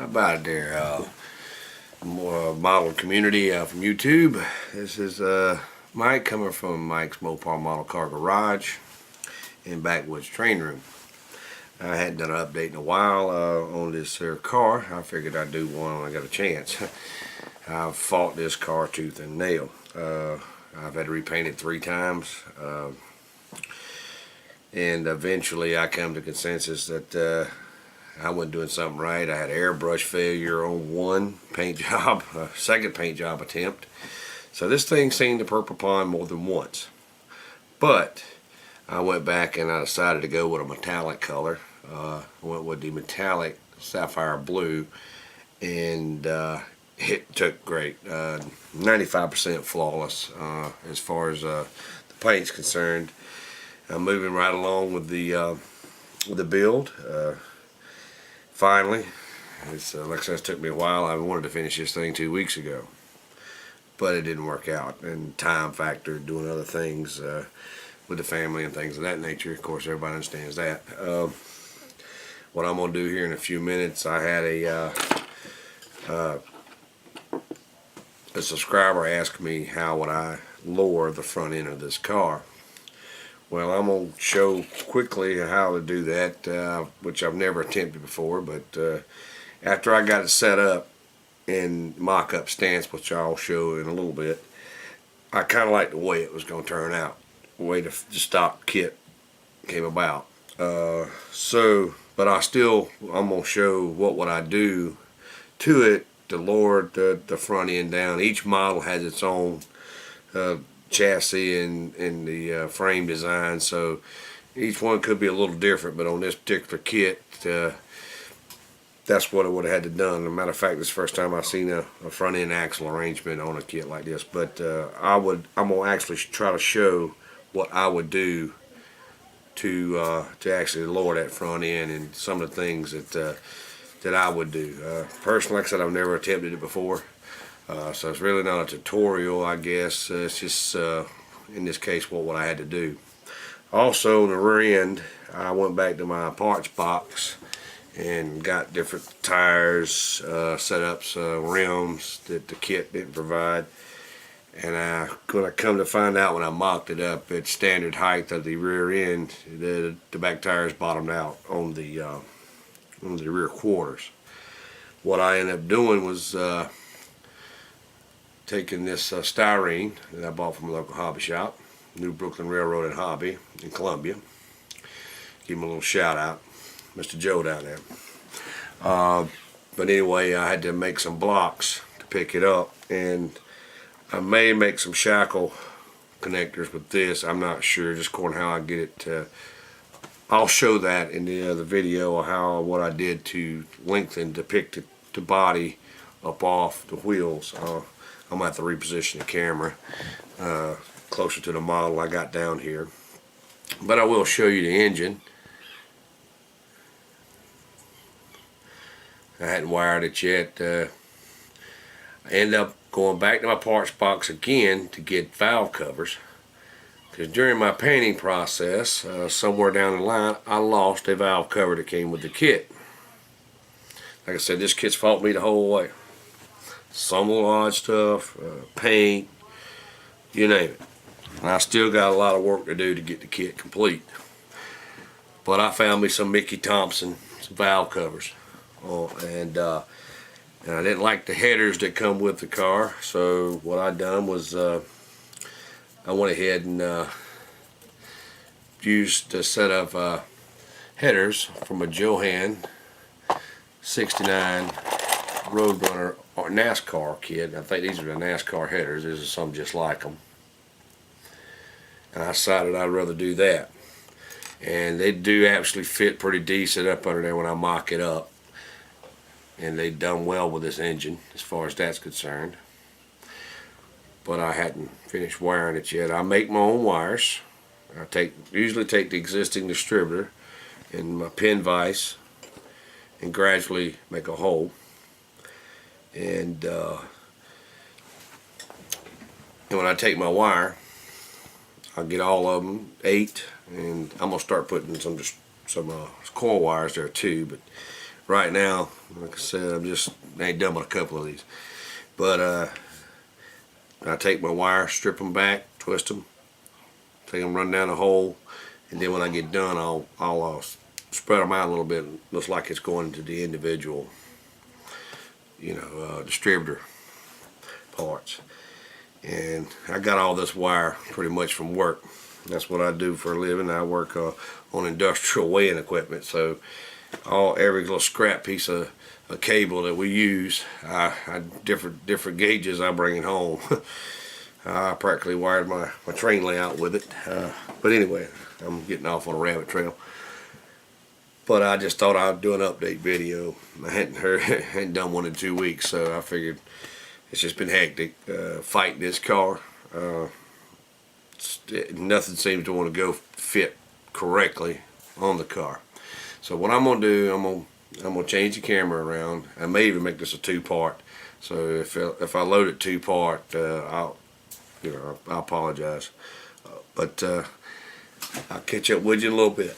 about it there, model community from YouTube. This is Mike coming from Mike's Mopar Model Car Garage in Backwoods Train Room. I hadn't done an update in a while on this car. I figured I'd do one when I got a chance. I've fought this car tooth and nail. I've had to repaint it 3 times. And eventually I come to consensus that I wasn't doing something right. I had airbrush failure on one paint job, second paint job attempt. So this thing seen the purple pond more than once. But I went back and I decided to go with a metallic color. I went with the metallic sapphire blue, and it took great. 95% flawless as far as the paint's concerned. I'm moving right along with the build. Finally, it's like I said, it took me a while. I wanted to finish this thing 2 weeks ago, but it didn't work out. And time factor, doing other things with the family and things of that nature. Of course, everybody understands that. What I'm gonna do here in a few minutes, I had a subscriber ask me how would I lower the front end of this car. Well, I'm going to show quickly how to do that, which I've never attempted before, but after I got it set up in mock-up stance, which I'll show in a little bit, I kind of liked the way it was going to turn out, the way the stock kit came about. But I'm going to show what would I do to it to lower the front end down. Each model has its own chassis and the frame design, so each one could be a little different, but on this particular kit, that's what I would have had to done. As a matter of fact, this is the first time I've seen a front end axle arrangement on a kit like this, but I'm gonna actually try to show what I would do to actually lower that front end and some of the things that I would do. Personally, like I said, I've never attempted it before. So it's really not a tutorial, I guess. It's just, in this case, what I had to do. Also, in the rear end, I went back to my parts box and got different tires, setups, rims that the kit didn't provide. And when I come to find out, when I mocked it up at standard height of the rear end, the back tires bottomed out on the rear quarters. What I ended up doing was taking this styrene that I bought from a local hobby shop, New Brooklyn Railroad and Hobby in Columbia. Give him a little shout out, Mr. Joe down there. But anyway, I had to make some blocks to pick it up, and I may make some shackle connectors with this. I'm not sure, just according to how I get it. I'll show that in the other video, what I did to lengthen to pick the body up off the wheels. I'm going to have to reposition the camera closer to the model I got down here. But I will show you the engine. I hadn't wired it yet. I ended up going back to my parts box again to get valve covers. Because during my painting process, somewhere down the line, I lost a valve cover that came with the kit. Like I said, this kit's fought me the whole way. Some little odd stuff, paint, you name it. And I still got a lot of work to do to get the kit complete. But I found me some Mickey Thompson valve covers. And I didn't like the headers that come with the car, so what I done was I went ahead and used a set of headers from a Johan 69 Roadrunner or NASCAR kit. I think these are the NASCAR headers. These are some just like them. And I decided I'd rather do that. And they do actually fit pretty decent up under there when I mock it up. And they've done well with this engine as far as that's concerned. But I hadn't finished wiring it yet. I make my own wires. I usually take the existing distributor and my pin vise and gradually make a hole. And when I take my wire, I'll get all of them, 8, and I'm gonna start putting some coil wires there too. But right now, like I said, I ain't done but a couple of these. But I take my wire, strip them back, twist them, take them, run down the hole, and then when I get done, I'll spread them out a little bit. Looks like it's going to the individual, distributor parts. And I got all this wire pretty much from work. That's what I do for a living. I work on industrial weighing equipment, so every little scrap piece of cable that we use, different gauges, I bring it home. I practically wired my train layout with it. But anyway, I'm getting off on a rabbit trail. But I just thought I'd do an update video. I hadn't done one in 2 weeks, so I figured it's just been hectic fighting this car. Nothing seems to want to go fit correctly on the car. So what I'm gonna do, I'm gonna change the camera around. I may even make this a two-part. So if I load it two-part, I apologize. But I'll catch up with you in a little bit.